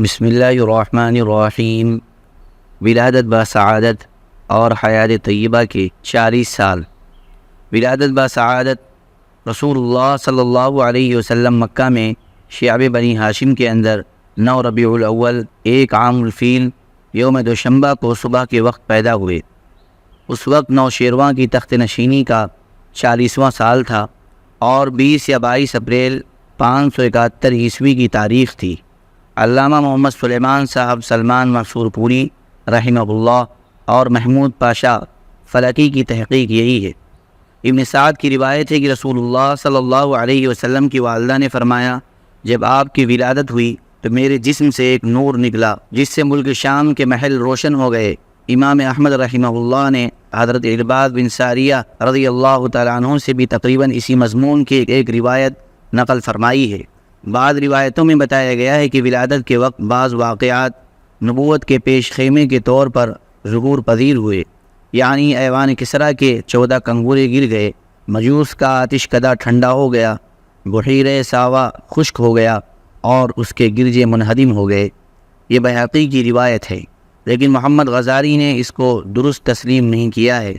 بسم اللہ الرحمن الرحیم۔ ولادت با سعادت اور حیات طیبہ کے 40 سال۔ ولادت با سعادت رسول اللہ صلی اللہ علیہ وسلم مکہ میں شعب بنی ہاشم کے اندر 9 ربیع الاول ایک عام الفیل یوم دوشنبہ کو صبح کے وقت پیدا ہوئے۔ اس وقت نوشیروان کی تخت نشینی کا 40واں سال تھا اور 20 یا 22 اپریل 571 عیسوی کی تاریخ تھی۔ علامہ محمد سلیمان صاحب سلمان منصور پوری رحمہ اللہ اور محمود پاشا فلکی کی تحقیق یہی ہے۔ ابن سعد کی روایت ہے کہ رسول اللہ صلی اللہ علیہ وسلم کی والدہ نے فرمایا، جب آپ کی ولادت ہوئی تو میرے جسم سے ایک نور نکلا جس سے ملک شام کے محل روشن ہو گئے۔ امام احمد رحمہ اللہ نے حضرت عرباض بن ساریہ رضی اللہ تعالیٰ عنہ سے بھی تقریباً اسی مضمون کی ایک روایت نقل فرمائی ہے۔ بعض روایتوں میں بتایا گیا ہے کہ ولادت کے وقت بعض واقعات نبوت کے پیش خیمے کے طور پر ظہور پذیر ہوئے، یعنی ایوان کسریٰ کے 14 کنگورے گر گئے، مجوس کا آتش کدہ ٹھنڈا ہو گیا، بحیرہ ساوا خشک ہو گیا اور اس کے گرجے منہدم ہو گئے۔ یہ بحقی کی روایت ہے، لیکن محمد غزالی نے اس کو درست تسلیم نہیں کیا ہے۔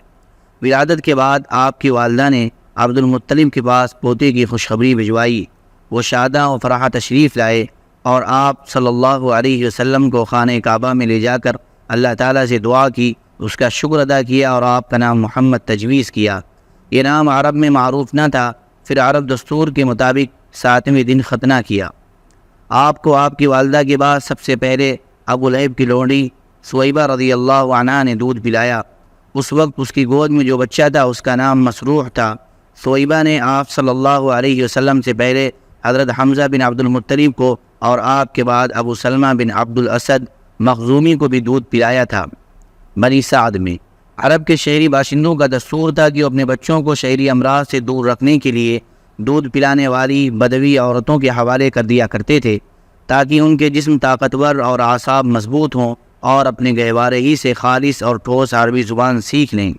ولادت کے بعد آپ کی والدہ نے عبد المطلب کے پاس پوتے کی خوشخبری بھجوائی۔ وہ شاداں و فرحہ تشریف لائے اور آپ صلی اللہ علیہ وسلم کو خانہ کعبہ میں لے جا کر اللہ تعالیٰ سے دعا کی، اس کا شکر ادا کیا اور آپ کا نام محمد تجویز کیا۔ یہ نام عرب میں معروف نہ تھا، پھر عرب دستور کے مطابق 7ویں دن ختنہ کیا۔ آپ کو آپ کی والدہ کے بعد سب سے پہلے ابو لہب کی لونڈی سویبہ رضی اللہ عنہا نے دودھ پلایا۔ اس وقت اس کی گود میں جو بچہ تھا اس کا نام مسروح تھا۔ سویبہ نے آپ صلی اللہ علیہ وسلم سے پہلے حضرت حمزہ بن عبد المطلب کو اور آپ کے بعد ابو سلمہ بن عبد الاسد مخزومی کو بھی دودھ پلایا تھا۔ بنی سعد میں عرب کے شہری باشندوں کا دستور تھا کہ وہ اپنے بچوں کو شہری امراض سے دور رکھنے کے لیے دودھ پلانے والی بدوی عورتوں کے حوالے کر دیا کرتے تھے تاکہ ان کے جسم طاقتور اور اعصاب مضبوط ہوں اور اپنے گہوارے ہی سے خالص اور ٹھوس عربی زبان سیکھ لیں۔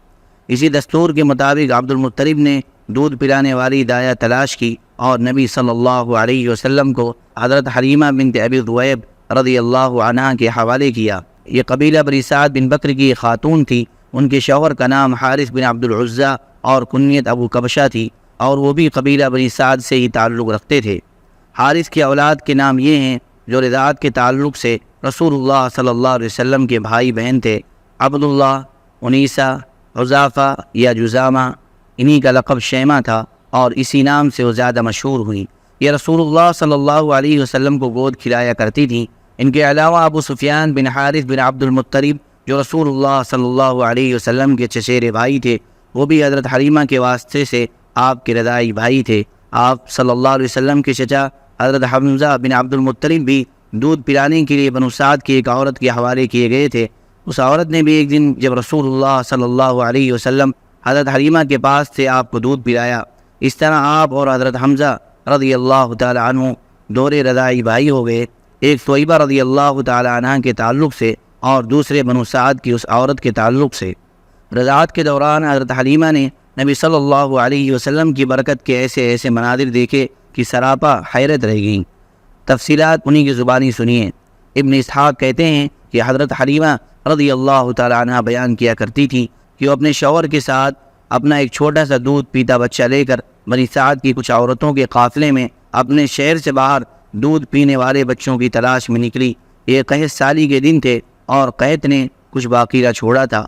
اسی دستور کے مطابق عبد المطلب نے دودھ پلانے والی دایا تلاش کی اور نبی صلی اللہ علیہ وسلم کو حضرت حلیمہ بنت ابی ذؤیب رضی اللہ عنہا کے حوالے کیا۔ یہ قبیلہ بنی سعد بن بکر کی ایک خاتون تھی۔ ان کے شوہر کا نام حارث بن عبد العزیٰ اور کنیت ابو کبشہ تھی اور وہ بھی قبیلہ بنی سعد سے ہی تعلق رکھتے تھے۔ حارث کی اولاد کے نام یہ ہیں جو رضاعت کے تعلق سے رسول اللہ صلی اللہ علیہ وسلم کے بھائی بہن تھے: عبداللہ، انیسہ، حذافہ یا جزامہ۔ انہی کا لقب شیمہ تھا اور اسی نام سے وہ زیادہ مشہور ہوئیں۔ یہ رسول اللہ صلی اللہ علیہ وسلم کو گود کھلایا کرتی تھیں۔ ان کے علاوہ ابو سفیان بن حارث بن عبد المطلب جو رسول اللہ صلی اللہ علیہ وسلم کے چچیرے بھائی تھے، وہ بھی حضرت حلیمہ کے واسطے سے آپ کے رضاعی بھائی تھے۔ آپ صلی اللہ علیہ وسلم کے چچا حضرت حمزہ بن عبد المطلب بھی دودھ پلانے کے لیے بنو سعد کی ایک عورت کے حوالے کیے گئے تھے۔ اس عورت نے بھی ایک دن جب رسول اللہ صلی اللہ علیہ وسلم حضرت حلیمہ کے پاس سے آپ کو دودھ پلایا۔ اس طرح آپ اور حضرت حمزہ رضی اللہ تعالی عنہ دورے رضاعی بھائی ہو گئے، ایک سویبہ رضی اللہ تعالی عنہ کے تعلق سے اور دوسرے بنو سعد کی اس عورت کے تعلق سے۔ رضاعت کے دوران حضرت حلیمہ نے نبی صلی اللہ علیہ وسلم کی برکت کے ایسے مناظر دیکھے کہ سراپا حیرت رہ گئیں۔ تفصیلات انہی کی زبانی سنیے۔ ابن اسحاق کہتے ہیں کہ حضرت حلیمہ رضی اللہ تعالی عنہ بیان کیا کرتی تھی کہ وہ اپنے شوہر کے ساتھ اپنا ایک چھوٹا سا دودھ پیتا بچہ لے کر بنی سعد کی کچھ عورتوں کے قافلے میں اپنے شہر سے باہر دودھ پینے والے بچوں کی تلاش میں نکلی۔ یہ قحط سالی کے دن تھے اور قحط نے کچھ باقیہ چھوڑا تھا۔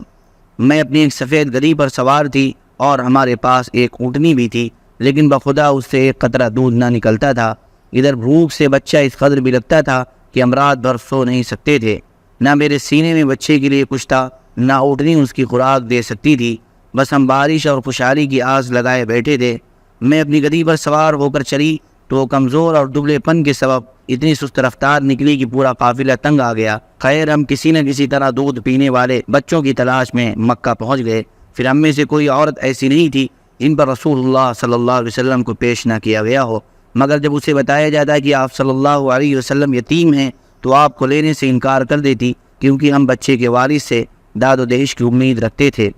میں اپنی ایک سفید گدھی پر سوار تھی اور ہمارے پاس ایک اونٹنی بھی تھی، لیکن بخدا اس سے ایک قطرہ دودھ نہ نکلتا تھا۔ ادھر بھوک سے بچہ اس قدر بھی لگتا تھا کہ ہم رات بھر سو نہیں سکتے تھے۔ نہ میرے سینے میں بچے کے لیے کچھ تھا، نہ اونٹنی اس کی خوراک دے سکتی تھی، بس ہم بارش اور خوشحالی کی آس لگائے بیٹھے تھے۔ میں اپنی گدھی پر سوار ہو کر چلی تو کمزور اور دبلے پن کے سبب اتنی سست رفتار نکلی کہ پورا قافلہ تنگ آ گیا۔ خیر، ہم کسی نہ کسی طرح دودھ پینے والے بچوں کی تلاش میں مکہ پہنچ گئے۔ پھر ہم میں سے کوئی عورت ایسی نہیں تھی جن پر رسول اللہ صلی اللہ علیہ وسلم کو پیش نہ کیا گیا ہو، مگر جب اسے بتایا جاتا ہے کہ آپ صلی اللہ علیہ وسلم یتیم ہیں تو آپ کو لینے سے انکار کر دیتی، کیونکہ ہم بچے کے وارث سے داد و دہش کی امید رکھتے تھے۔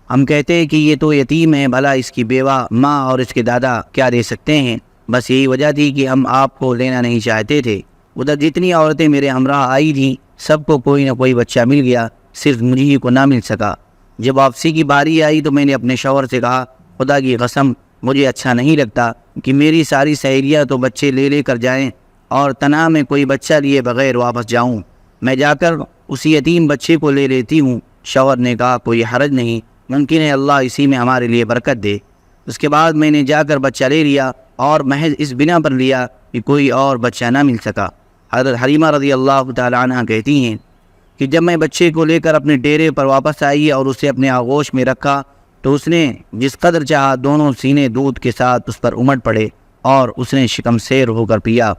ہم کہتے ہیں کہ یہ تو یتیم ہے، بھلا اس کی بیوہ ماں اور اس کے دادا کیا دے سکتے ہیں؟ بس یہی وجہ تھی کہ ہم آپ کو لینا نہیں چاہتے تھے۔ ادھر جتنی عورتیں میرے ہمراہ آئی تھیں سب کو کوئی نہ کوئی بچہ مل گیا، صرف مجھے ہی کو نہ مل سکا۔ جب واپسی کی باری آئی تو میں نے اپنے شوہر سے کہا، خدا کی قسم مجھے اچھا نہیں لگتا کہ میری ساری سہیلیاں تو بچے لے لے کر جائیں اور تنہا میں کوئی بچہ لیے بغیر واپس جاؤں۔ میں جا کر اسی یتیم بچے کو لے لیتی ہوں۔ شوہر نے کہا، کوئی حرج نہیں، ممکن ہے اللہ اسی میں ہمارے لیے برکت دے۔ اس کے بعد میں نے جا کر بچہ لے لیا اور محض اس بنا پر لیا کہ کوئی اور بچہ نہ مل سکا۔ حضرت حلیمہ رضی اللہ تعالیٰ عنہ کہتی ہیں کہ جب میں بچے کو لے کر اپنے ڈیرے پر واپس آئی اور اسے اپنے آغوش میں رکھا تو اس نے جس قدر چاہا دونوں سینے دودھ کے ساتھ اس پر امٹ پڑے اور اس نے شکم سیر ہو کر پیا۔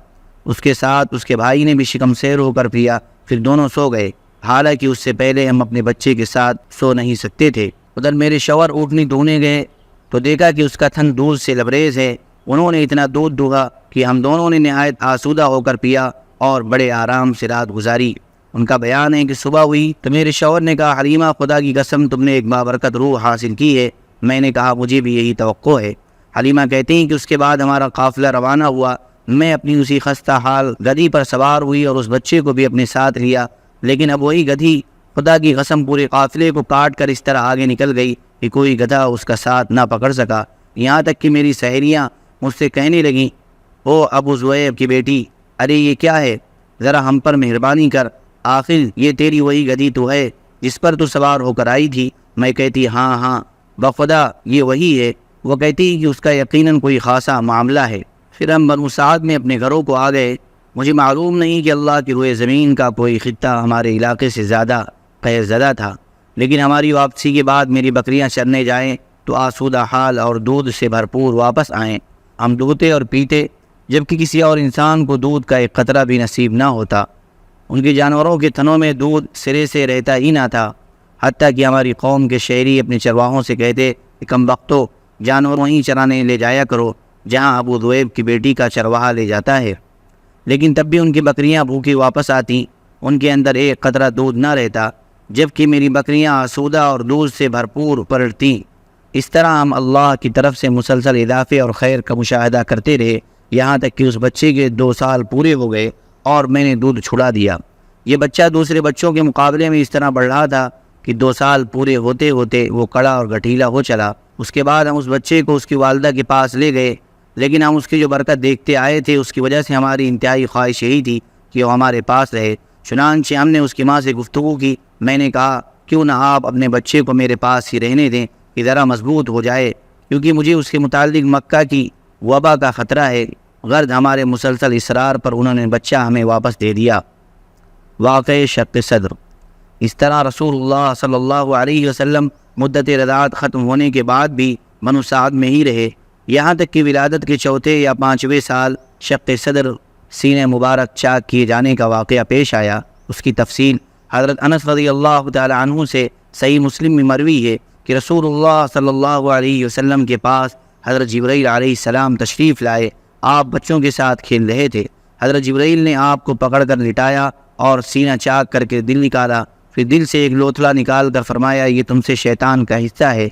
اس کے ساتھ اس کے بھائی نے بھی شکم سیر ہو کر پیا، پھر دونوں سو گئے، حالانکہ اس سے پہلے ہم اپنے بچے کے ساتھ سو نہیں سکتے تھے۔ ادھر میرے شوہر اونٹنی دھونے گئے تو دیکھا کہ اس کا تھن دودھ سے لبریز ہے۔ انہوں نے اتنا دودھ دھوا کہ ہم دونوں نے نہایت آسودہ ہو کر پیا اور بڑے آرام سے رات گزاری۔ ان کا بیان ہے کہ صبح ہوئی تو میرے شوہر نے کہا، حلیمہ خدا کی قسم تم نے ایک بابرکت روح حاصل کی ہے۔ میں نے کہا، مجھے بھی یہی توقع ہے۔ حلیمہ کہتی ہیں کہ اس کے بعد ہمارا قافلہ روانہ ہوا۔ میں اپنی اسی خستہ حال گدھی پر سوار ہوئی اور اس بچے کو بھی اپنے ساتھ لیا، لیکن اب وہی گدھی خدا کی قسم پورے قافلے کو کاٹ کر اس طرح آگے نکل گئی کہ کوئی گدھا اس کا ساتھ نہ پکڑ سکا۔ یہاں تک کہ میری سہیلیاں مجھ سے کہنے لگیں، او ابو زویب کی بیٹی، ارے یہ کیا ہے، ذرا ہم پر مہربانی کر، آخر یہ تیری وہی گدھی تو ہے جس پر تو سوار ہو کر آئی تھی۔ میں کہتی، ہاں ہاں بخدا یہ وہی ہے۔ وہ کہتی کہ اس کا یقیناً کوئی خاصا معاملہ ہے۔ پھر ہم بنو سعد میں اپنے گھروں کو آ گئے۔ مجھے معلوم نہیں کہ اللہ کی روئے زمین کا کوئی خطہ ہمارے علاقے سے زیادہ قہر زدہ تھا، لیکن ہماری واپسی کے بعد میری بکریاں چرنے جائیں تو آسودہ حال اور دودھ سے بھرپور واپس آئیں۔ ہم دودھتے اور پیتے، جبکہ کسی اور انسان کو دودھ کا ایک قطرہ بھی نصیب نہ ہوتا۔ ان کے جانوروں کے تھنوں میں دودھ سرے سے رہتا ہی نہ تھا، حتیٰ کہ ہماری قوم کے شہری اپنے چرواہوں سے کہتے کہ کم وقتوں جانور وہیں چرانے لے جایا کرو جہاں ابو ذؤیب کی بیٹی کا چرواہا لے جاتا ہے، لیکن تب بھی ان کی بکریاں بھوکی واپس آتیں، ان کے اندر ایک قطرہ دودھ نہ رہتا، جبکہ میری بکریاں آسودہ اور دودھ سے بھرپور پلٹتیں۔ اس طرح ہم اللہ کی طرف سے مسلسل اضافے اور خیر کا مشاہدہ کرتے رہے، یہاں تک کہ اس بچے کے 2 سال پورے ہو گئے اور میں نے دودھ چھڑا دیا۔ یہ بچہ دوسرے بچوں کے مقابلے میں اس طرح بڑھ رہا تھا کہ 2 سال پورے ہوتے ہوتے وہ کڑا اور گٹھیلا ہو چلا۔ اس کے بعد ہم اس بچے کو اس کی والدہ کے پاس لے گئے، لیکن ہم اس کی جو برکت دیکھتے آئے تھے اس کی وجہ سے ہماری انتہائی خواہش یہی تھی کہ وہ ہمارے پاس رہے۔ چنانچہ ہم نے اس کی ماں سے گفتگو کی۔ میں نے کہا، کیوں نہ آپ اپنے بچے کو میرے پاس ہی رہنے دیں کہ ذرا مضبوط ہو جائے، کیونکہ مجھے اس کے متعلق مکہ کی وبا کا خطرہ ہے۔ غرض ہمارے مسلسل اصرار پر انہوں نے بچہ ہمیں واپس دے دیا۔ واقعہ شق صدر۔ اس طرح رسول اللہ صلی اللہ علیہ وسلم مدت رضاعت ختم ہونے کے بعد بھی بنو سعد میں ہی رہے، یہاں تک کہ ولادت کے 4 یا 5ویں سال شق صدر سینہ مبارک چاک کیے جانے کا واقعہ پیش آیا۔ اس کی تفصیل حضرت انس رضی اللہ تعالی عنہ سے صحیح مسلم میں مروی ہے کہ رسول اللہ صلی اللہ علیہ وسلم کے پاس حضرت جبرائیل علیہ السلام تشریف لائے۔ آپ بچوں کے ساتھ کھیل رہے تھے۔ حضرت جبرائیل نے آپ کو پکڑ کر لٹایا اور سینہ چاک کر کے دل نکالا، پھر دل سے ایک لوتھڑا نکال کر فرمایا، یہ تم سے شیطان کا حصہ ہے۔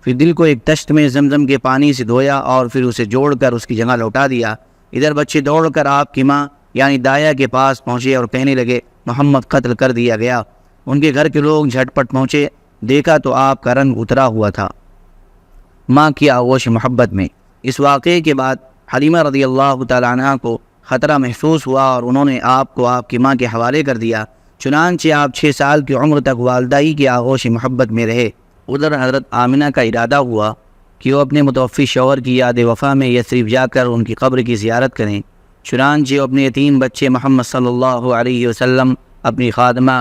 پھر دل کو ایک تشت میں زمزم کے پانی سے دھویا اور پھر اسے جوڑ کر اس کی جگہ لوٹا دیا۔ ادھر بچے دوڑ کر آپ کی ماں یعنی دایا کے پاس پہنچے اور کہنے لگے، محمد قتل کر دیا گیا۔ ان کے گھر کے لوگ جھٹ پٹ پہنچے، دیکھا تو آپ کا رنگ اترا ہوا تھا ماں کی آغوش محبت میں۔ اس واقعے کے بعد حلیمہ رضی اللہ تعالیٰ عنہ کو خطرہ محسوس ہوا اور انہوں نے آپ کو آپ کی ماں کے حوالے کر دیا۔ چنانچہ آپ 6 سال کی عمر تک والدہ ہی کی آغوش محبت میں رہے۔ ادھر حضرت آمنہ کا ارادہ ہوا کہ وہ اپنے متوفی شوہر کی یاد وفا میں یثرب جا کر ان کی قبر کی زیارت کریں۔ چنانچہ وہ اپنے یتیم بچے محمد صلی اللہ علیہ وسلم، اپنی خادمہ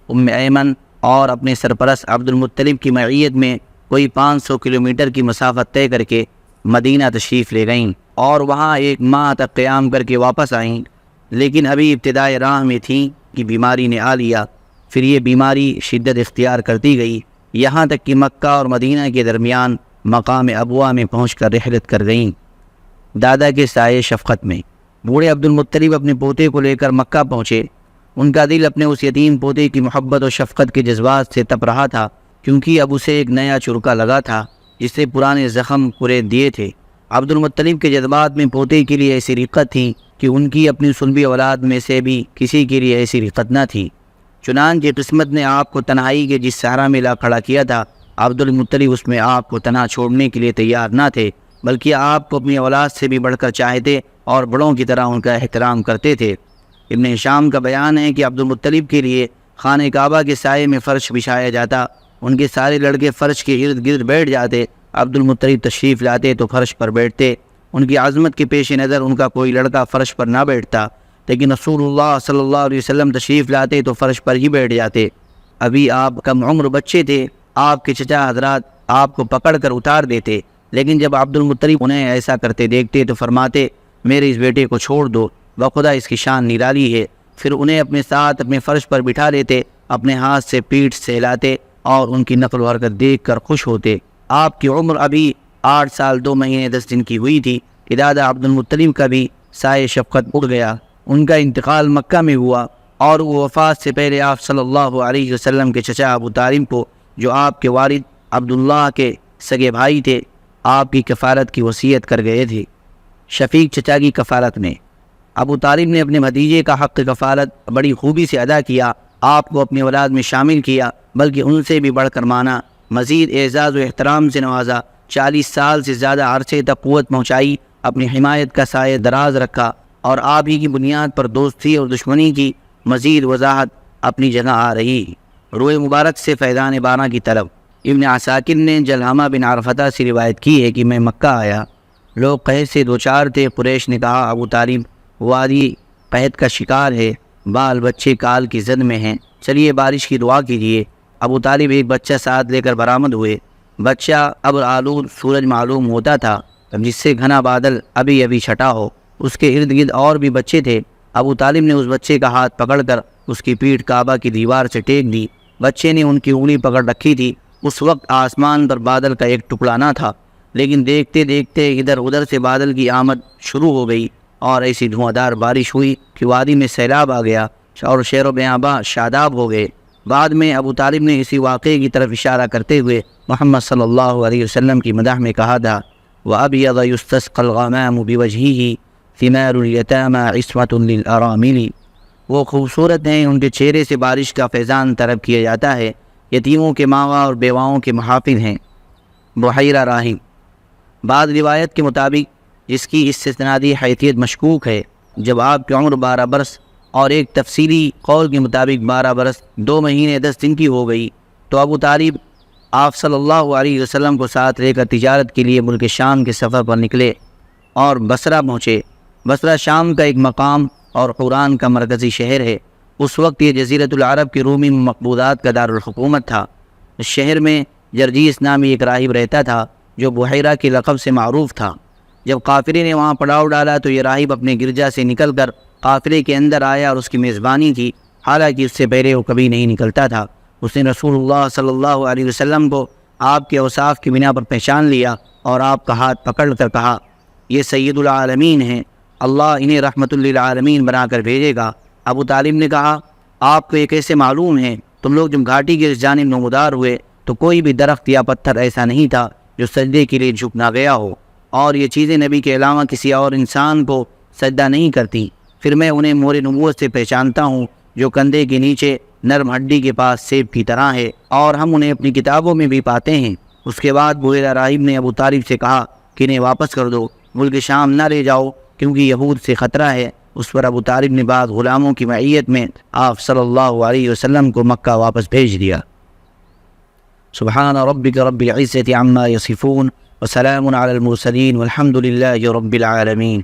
ام ایمن اور اپنے سرپرست عبد المطلب کی معیت میں کوئی 500 کلومیٹر کی مسافت طے کر کے مدینہ تشریف لے گئیں اور وہاں 1 ماہ تک قیام کر کے واپس آئیں، لیکن ابھی ابتدائے راہ میں تھیں کہ بیماری نے آ لیا۔ پھر یہ بیماری شدت اختیار کرتی گئی، یہاں تک کہ مکہ اور مدینہ کے درمیان مقام ابوا میں پہنچ کر رحلت کر گئیں۔ دادا کے سائے شفقت میں بوڑھے عبد المطلب اپنے پوتے کو لے کر مکہ پہنچے۔ ان کا دل اپنے اس یتیم پوتے کی محبت و شفقت کے جذبات سے تپ رہا تھا، کیونکہ اب اسے ایک نیا چرکا لگا تھا جس سے پرانے زخم کریت دیے تھے۔ عبد المطلب کے جذبات میں پوتے کے لیے ایسی رقت تھی کہ ان کی اپنی سلبی اولاد میں سے بھی کسی کے لیے ایسی رقت نہ تھی۔ چنانچہ قسمت نے آپ کو تنہائی کے جس صحرا میں لا کھڑا کیا تھا، عبد المطلب اس میں آپ کو تنہا چھوڑنے کے لیے تیار نہ تھے، بلکہ آپ کو اپنی اولاد سے بھی بڑھ کر چاہتے اور بڑوں کی طرح ان کا احترام کرتے تھے۔ ابن ہشام کا بیان ہے کہ عبد المطلب کے لیے خانہ کعبہ کے سائے میں فرش بچھایا جاتا، ان کے سارے لڑکے فرش کے ارد گرد بیٹھ جاتے، عبد المطلب تشریف لاتے تو فرش پر بیٹھتے۔ ان کی عظمت کے پیش نظر ان کا کوئی لڑکا فرش پر نہ بیٹھتا، لیکن رسول اللہ صلی اللہ علیہ وسلم تشریف لاتے تو فرش پر ہی بیٹھ جاتے۔ ابھی آپ کم عمر بچے تھے، آپ کے چچا حضرات آپ کو پکڑ کر اتار دیتے، لیکن جب عبد المطلب انہیں ایسا کرتے دیکھتے تو فرماتے، میرے اس بیٹے کو چھوڑ دو، بخدا اس کی شان نرالی ہے۔ پھر انہیں اپنے ساتھ اپنے فرش پر بٹھا لیتے، اپنے ہاتھ سے پیٹھ سہلاتے اور ان کی نقل و حرکت دیکھ کر خوش ہوتے۔ آپ کی عمر ابھی 8 سال 2 مہینے 10 دن کی ہوئی تھی کہ دادا عبد المطلب کا بھی سائے شفقت اڑ گیا۔ ان کا انتقال مکہ میں ہوا اور وہ وفات سے پہلے آپ صلی اللہ علیہ وسلم کے چچا ابو طالب کو، جو آپ کے والد عبداللہ کے سگے بھائی تھے، آپ کی کفالت کی وصیت کر گئے تھے۔ شفیق چچا کی کفالت میں ابو طالب نے اپنے بھتیجے کا حق کفالت بڑی خوبی سے ادا کیا، آپ کو اپنی اولاد میں شامل کیا، بلکہ ان سے بھی بڑھ کر مانا، مزید اعزاز و احترام سے نوازا، 40 سال سے زیادہ عرصے تک قوت پہنچائی، اپنی حمایت کا سایہ دراز رکھا، اور آپ ہی کی بنیاد پر دوستی اور دشمنی کی مزید وضاحت اپنی جگہ آ رہی۔ روئے مبارک سے فیضان بارہ کی طلب۔ ابن عساکر نے جلحمہ بن عرفتہ سے روایت کی ہے کہ میں مکہ آیا، لوگ قحط سے دوچار تھے۔ قریش نے کہا، ابو طالب وادی قحط کا شکار ہے، بال بچے کال کی زد میں ہیں، چلیے بارش کی دعا کیجیے۔ ابو طالب ایک بچہ ساتھ لے کر برآمد ہوئے۔ بچہ ابر آلود سورج معلوم ہوتا تھا، جس سے گھنا بادل ابھی چھٹا ہو۔ اس کے ارد گرد اور بھی بچے تھے۔ ابو طالب نے اس بچے کا ہاتھ پکڑ کر اس کی پیٹھ کعبہ کی دیوار سے ٹیک دی۔ بچے نے ان کی انگلی پکڑ رکھی تھی۔ اس وقت آسمان پر بادل کا ایک ٹکڑا نہ تھا، لیکن دیکھتے دیکھتے ادھر ادھر سے بادل کی آمد شروع ہو گئی اور ایسی دھواں بارش ہوئی کہ وادی میں سیلاب آ گیا اور شہر و بیاباں شاداب ہو گئے۔ بعد میں ابو طالب نے اسی واقعے کی طرف اشارہ کرتے ہوئے محمد صلی اللہ علیہ وسلم کی مدح میں کہا تھا، وَأَبْيَضَ يُسْتَسْقَى الْغَمَامُ بِوَجْهِهِ ثِمَارُ الْيَتَامَى عِصْمَةٌ لِلْأَرَامِلِ۔ وہ خوبصورت ہیں، ان کے چہرے سے بارش کا فیضان طلب کیا جاتا ہے، یتیموں کے ماوا اور بیواؤں کے محافظ ہیں۔ بحیرہ راہب۔ بعض روایت کے مطابق، جس کی استثنادی حیثیت مشکوک ہے، جب آپ کی عمر 12 برس اور ایک تفصیلی قول کے مطابق 12 برس 2 مہینے 10 دن کی ہو گئی، تو ابو طالب آپ صلی اللہ علیہ وسلم کو ساتھ لے کر تجارت کے لیے ملک شام کے سفر پر نکلے اور بصرہ پہنچے۔ بصرہ شام کا ایک مقام اور قرآن کا مرکزی شہر ہے۔ اس وقت یہ جزیرۃ العرب کے رومی مقبوضات کا دارالحکومت تھا۔ اس شہر میں جرجیس نامی ایک راہب رہتا تھا جو بحیرہ کے لقب سے معروف تھا۔ جب قافلے نے وہاں پڑاؤ ڈالا تو یہ راہب اپنے گرجا سے نکل کر قافلے کے اندر آیا اور اس کی میزبانی کی، حالانکہ اس سے پہلے وہ کبھی نہیں نکلتا تھا۔ اس نے رسول اللہ صلی اللہ علیہ وسلم کو آپ کے اوصاف کی بنا پر پہچان لیا اور آپ کا ہاتھ پکڑ کر کہا، یہ سید العالمین ہیں، اللہ انہیں رحمت للعالمین بنا کر بھیجے گا۔ ابو طالب نے کہا، آپ کو یہ کیسے معلوم ہے؟ تم لوگ جب گھاٹی کے اس جانب نمودار ہوئے تو کوئی بھی درخت یا پتھر ایسا نہیں تھا جو سجدے کے لیے جھک نہ گیا ہو، اور یہ چیزیں نبی کے علاوہ کسی اور انسان کو سجدہ نہیں کرتی۔ پھر میں انہیں مور نبوت سے پہچانتا ہوں جو کندھے کے نیچے نرم ہڈی کے پاس سیب کی طرح ہے، اور ہم انہیں اپنی کتابوں میں بھی پاتے ہیں۔ اس کے بعد بحیرہ راہب نے ابو طالب سے کہا کہ انہیں واپس کر دو، ملک شام نہ لے جاؤ کیونکہ یہود سے خطرہ ہے۔ اس پر ابو طالب نے بعض غلاموں کی معیت میں آپ صلی اللہ علیہ وسلم کو مکہ واپس بھیج دیا۔ سبحان ربک رب العزة عما یصفون وسلام علی المرسلین والحمد للہ رب العالمین۔